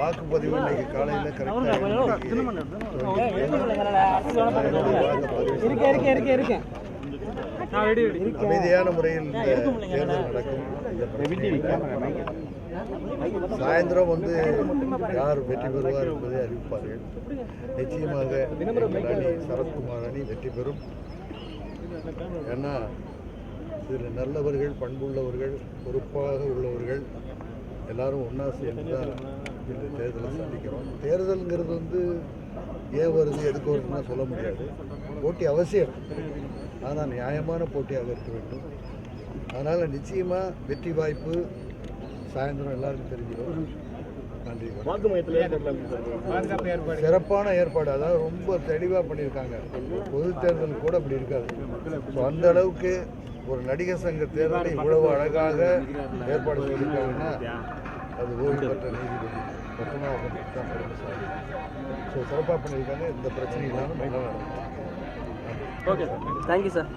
வாக்குப்பதிவு இன்னைக்கு காலையில் அமைதியான முறையில் தேர்தல் நடக்கும். சாயந்தரம் யார் வெற்றி பெறுவார் என்பதை அறிவிப்பார்கள். நிச்சயமாக அணி சரத்குமார் அணி வெற்றி பெறும். ஏன்னா இதில் நல்லவர்கள், பண்புள்ளவர்கள், பொறுப்பாக உள்ளவர்கள் எல்லாரும் ஒன்றா சேர்ந்து தான் இந்த தேர்தலை சந்திக்கிறோம். தேர்தலுங்கிறது ஏன் வருது, எதுக்கு வருதுன்னா சொல்ல முடியாது. போட்டி அவசியம், ஆனால் நியாயமான போட்டியாக இருக்க வேண்டும். அதனால் நிச்சயமாக வெற்றி வாய்ப்பு சாயந்தரம் எல்லாருக்கும் தெரிஞ்சிடும். நன்றி. சிறப்பான ஏற்பாடு, அதாவது ரொம்ப தெளிவாக பண்ணியிருக்காங்க. பொது தேர்தல் கூட அப்படி இருக்காது. ஸோ அந்த அளவுக்கு ஒரு நடிகர் சங்க தேர்தலை இவ்வளவு அழகாக ஏற்பாடு செய்திருக்காங்கன்னா அது ஓய்வு பெற்ற நீதிபதி பத்மநாபன் தான் பெருமைசாலி. ஸோ சிறப்பாக பண்ணியிருக்காங்க. இந்த பிரச்சனை இல்லாமல் நல்லா நடக்கும். Okay, thank you sir.